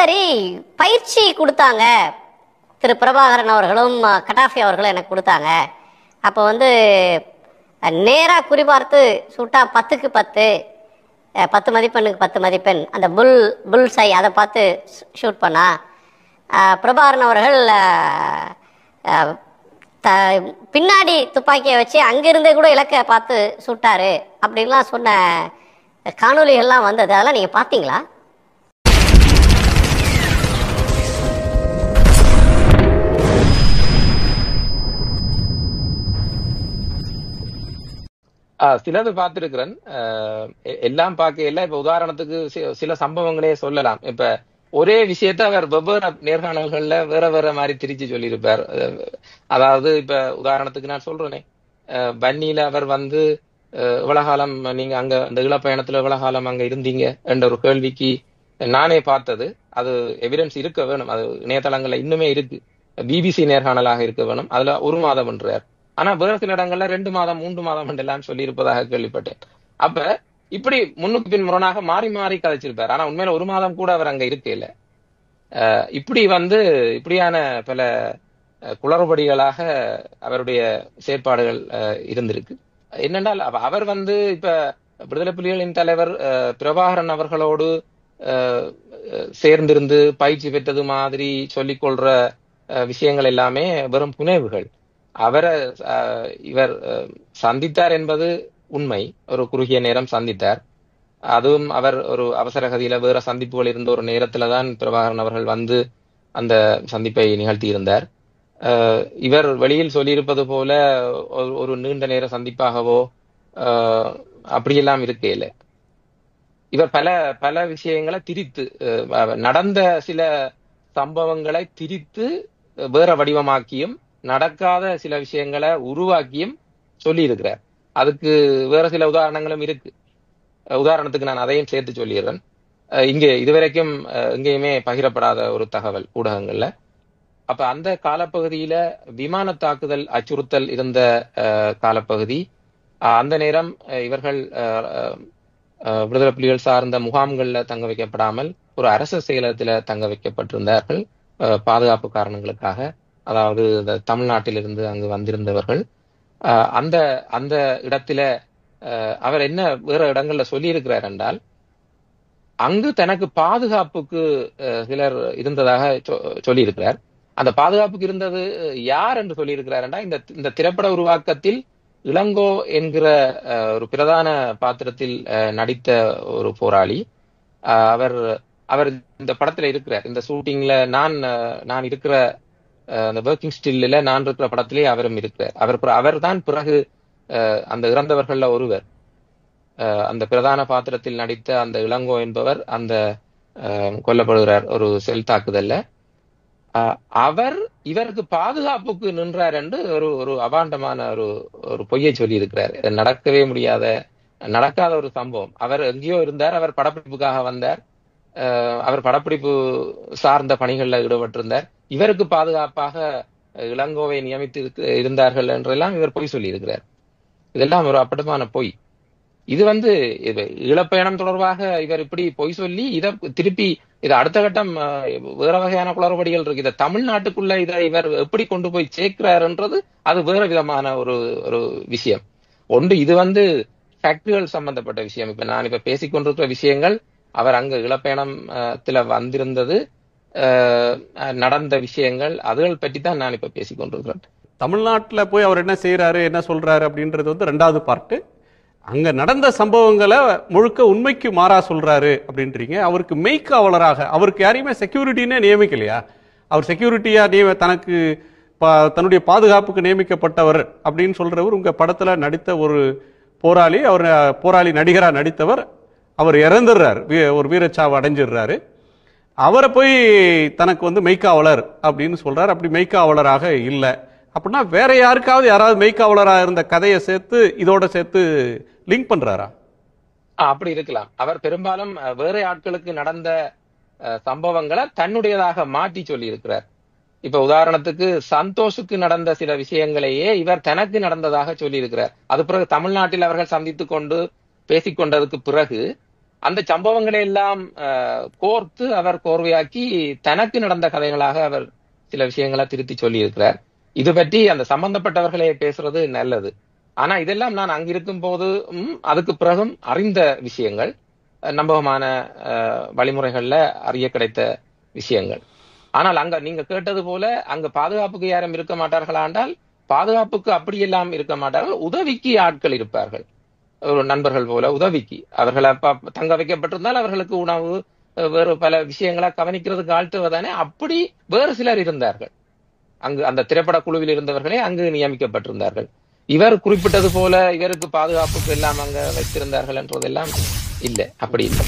சரி, பயிற்சி கொடுத்தாங்க திரு பிரபாகரன் அவர்களும் கட்டாஃபி அவர்களும் எனக்கு கொடுத்தாங்க. அப்போ நேராக குறிபார்த்து சுட்டா 10க்கு 10, 10 மதிப்பெண்ணுக்கு 10 மதிப்பெண், அந்த புல் சை அதை பார்த்து ஷூட் பண்ணா பிரபாகரன் அவர்கள் பின்னாடி துப்பாக்கியை வச்சு அங்கிருந்தே கூட இலக்கை பார்த்து சுட்டாரு அப்படின்லாம் சொன்ன காணொலிகள்லாம் வந்தது. அதெல்லாம் நீங்கள் பார்த்தீங்களா? சிலது பார்த்திருக்கிறேன், எல்லாம் பார்க்கல. இப்ப உதாரணத்துக்கு சில சம்பவங்களே சொல்லலாம். இப்ப ஒரே விஷயத்த அவர் வெவ்வேறு நேர்காணல்கள்ல வேற வேற மாதிரி திரிச்சு சொல்லியிருப்பார். அதாவது இப்ப உதாரணத்துக்கு நான் சொல்றேனே, வன்னியில அவர் இவ்வளவு காலம் நீங்க அங்க இந்த இளப்பயணத்துல இவ்வளவு காலம் அங்க இருந்தீங்க என்ற ஒரு கேள்விக்கு நானே பார்த்தது. அது எவிடன்ஸ் இருக்க வேணும், அது இணையதளங்கள்ல இன்னுமே இருக்கு. பிபிசி நேர்காணலாக இருக்க வேணும். அதுல 1 மாதம் என்றார். ஆனா வேறு சில இடங்கள்ல 2 மாதம் 3 மாதம் எல்லாம் சொல்லி இருப்பதாக கேள்விப்பட்டேன். அப்ப இப்படி முன்னுக்கு பின் முரணாக மாறி மாறி கதைச்சிருப்பார். ஆனா உண்மையில 1 மாதம் கூட அவர் அங்க இருக்கையில. இப்படி இப்படியான பல குளறுபடிகளாக அவருடைய செயற்பாடுகள் இருந்திருக்கு. என்னென்றால் அவர் இப்ப விடுதலை புலிகளின் தலைவர் பிரபாகரன் அவர்களோடு சேர்ந்திருந்து பயிற்சி பெற்றது மாதிரி சொல்லிக் கொள்ற விஷயங்கள் எல்லாமே வெறும் புனைவுகள். இவர் சந்தித்தார் என்பது உண்மை. ஒரு குறுகிய நேரம் சந்தித்தார். அதுவும் அவர் ஒரு அவசர கதியில வேற சந்திப்புகள் இருந்த ஒரு நேரத்துலதான் பிரபாகரன் அவர்கள் அந்த சந்திப்பை நிகழ்த்தி இருந்தார். இவர் வெளியில் சொல்லியிருப்பது போல ஒரு நீண்ட நேர சந்திப்பாகவோ அப்படியெல்லாம் இருக்கையில இவர் பல பல விஷயங்களை திரித்து நடந்த சில சம்பவங்களை திரித்து வேற வடிவமாக்கியும் நடக்காத சில விஷயங்களை உருவாக்கியும் சொல்லி இருக்கிறார். அதுக்கு வேற சில உதாரணங்களும் இருக்கு. உதாரணத்துக்கு நான் அதையும் சேர்த்து சொல்லிடுறேன். இங்கே இதுவரைக்கும் எங்கேயுமே பகிரப்படாத ஒரு தகவல் ஊடகங்கள்ல. அப்ப அந்த காலப்பகுதியில விமான தாக்குதல் அச்சுறுத்தல் இருந்த காலப்பகுதி. அந்த நேரம் இவர்கள் விடுதலை புலிகள் சார்ந்த முகாம்கள்ல தங்க வைக்கப்படாமல் ஒரு அரசு செயலகத்துல தங்க வைக்கப்பட்டிருந்தார்கள் பாதுகாப்பு காரணங்களுக்காக. அதாவது தமிழ்நாட்டிலிருந்து அங்கு வந்திருந்தவர்கள். அந்த அந்த இடத்துல அவர் என்ன வேற இடங்கள்ல சொல்லி இருக்கிறார் என்றால், அங்கு தனக்கு பாதுகாப்புக்கு சிலர் இருந்ததாக சொல்லி இருக்கிறார். அந்த பாதுகாப்புக்கு இருந்தது யார் என்று சொல்லி இருக்கிறார் என்றால், இந்த திரைப்பட உருவாக்கத்தில் இளங்கோ என்கிற ஒரு பிரதான பாத்திரத்தில் நடித்த ஒரு போராளி. அவர் அவர் இந்த படத்துல இருக்கிறார். இந்த ஷூட்டிங்ல நான் இருக்கிற அந்த ஒர்க்கிங் ஸ்டில்ல நான் இருக்கிற படத்திலே அவரும் இருக்கிறார். அவர் தான் பிறகு அந்த இறந்தவர்கள்ல ஒருவர். அந்த பிரதான பாத்திரத்தில் நடித்த அந்த இளங்கோ என்பவர் அந்த கொல்லப்படுகிறார் ஒரு செல் தாக்குதல்ல. அவர் இவருக்கு பாதுகாப்புக்கு நின்றார் என்று ஒரு அபாண்டமான ஒரு பொய்யை சொல்லி இருக்கிறார். நடக்கவே நடக்காத ஒரு சம்பவம். அவர் எங்கேயோ இருந்தார், அவர் படப்பிடிப்புக்காக வந்தார், அவர் படப்பிடிப்பு சார்ந்த பணிகள்ல ஈடுபட்டிருந்தார். இவருக்கு பாதுகாப்பாக இளங்கோவை நியமித்து இருந்தார்கள் என்றெல்லாம் இவர் பொய் சொல்லி இருக்கிறார். இதெல்லாம் ஒரு அப்பட்டமான பொய். இது இளப்பயணம் தொடர்பாக இவர் இப்படி பொய் சொல்லி இதை திருப்பி இது அடுத்த கட்டம் வேற வகையான குளறுபடிகள் இருக்கு. இதை தமிழ்நாட்டுக்குள்ள இதை இவர் எப்படி கொண்டு போய் சேர்க்கிறாருன்றது அது வேற விதமான ஒரு விஷயம். ஒன்று இது ஃபேக்டரிகள் சம்பந்தப்பட்ட விஷயம். இப்ப நான் பேசிக்கொண்டிருக்கிற விஷயங்கள் அவர் அங்க இளப்பயணத்துல வந்திருந்தது, நடந்த விஷயங்கள், அதுகள் பற்றி தான் நான் இப்ப பேசிக்கொண்டிருக்கிறேன். தமிழ்நாட்டுல போய் அவர் என்ன செய்யறாரு என்ன சொல்றாரு அப்படின்றது 2வது பார்ட்டு. அங்க நடந்த சம்பவங்களை முழுக்க உண்மைக்கு மாறா சொல்றாரு அப்படின்றீங்க. அவருக்கு மெய்க்காவலராக அவருக்கு யாரையுமே செக்யூரிட்டினே நியமிக்கலையா? அவர் செக்யூரிட்டியா தனக்கு தன்னுடைய பாதுகாப்புக்கு நியமிக்கப்பட்டவர் அப்படின்னு சொல்றவர் உங்க படத்துல நடித்த ஒரு போராளி. அவர் போராளி நடிகரா நடித்தவர். அவர் இறந்துடுறாரு, ஒரு வீரச்சாவு அடைஞ்சிடுறாரு. அவரை போய் தனக்கு மெய்க்காவலர் அப்படின்னு சொல்றாரு. அப்படி மெய்க்காவலராக இல்லை அப்படின்னா வேற யாராவது மெய்க்காவலராக இருந்த கதையை சேர்த்து இதோட சேர்த்து லிங்க் பண்றாரா? அப்படி இருக்கலாம். அவர் பெரும்பாலும் வேற ஆட்களுக்கு நடந்த சம்பவங்களை தன்னுடையதாக மாற்றி சொல்லி இருக்கிறார். இப்ப உதாரணத்துக்கு சந்தோஷுக்கு நடந்த சில விஷயங்களையே இவர் தனக்கு நடந்ததாக சொல்லி இருக்கிறார். அது பிறகு தமிழ்நாட்டில் அவர்கள் சந்தித்து கொண்டு பேசிக்கொண்டதுக்கு பிறகு அந்த சம்பவங்களை எல்லாம் கோர்த்து அவர் கோர்வையாக்கி தனக்கு நடந்த கதைகளாக அவர் சில விஷயங்களை திருத்தி சொல்லி இருக்கிறார். இது பற்றி அந்த சம்பந்தப்பட்டவர்களே பேசுறது நல்லது. ஆனா இதெல்லாம் நான் அங்கிருக்கும் போதும் அதுக்கு பிறகும் அறிந்த விஷயங்கள், நம்பகமான வழிமுறைகள்ல அறிய கிடைத்த விஷயங்கள். ஆனால் அங்க நீங்க கேட்டது போல அங்க பாதுகாப்புக்கு யாரும் இருக்க மாட்டார்களா என்றால், பாதுகாப்புக்கு அப்படியெல்லாம் இருக்க மாட்டார்கள். உதவிக்கு ஆட்கள் இருப்பார்கள், ஒரு நண்பர்கள் போல உதவிக்கு. அவர்களை தங்க வைக்கப்பட்டிருந்தால் அவர்களுக்கு உணவு, வேறு பல விஷயங்களை கவனிக்கிறதுக்கு ஆழ்த்துவதானே. அப்படி வேறு சிலர் இருந்தார்கள் அங்கு. அந்த திரைப்பட குழுவில் இருந்தவர்களே அங்கு நியமிக்கப்பட்டிருந்தார்கள். இவர் குறிப்பிட்டது போல இவருக்கு பாதுகாப்புக்கு எல்லாம் அங்க வைத்திருந்தார்கள் என்றதெல்லாம் இல்லை, அப்படி இல்லை.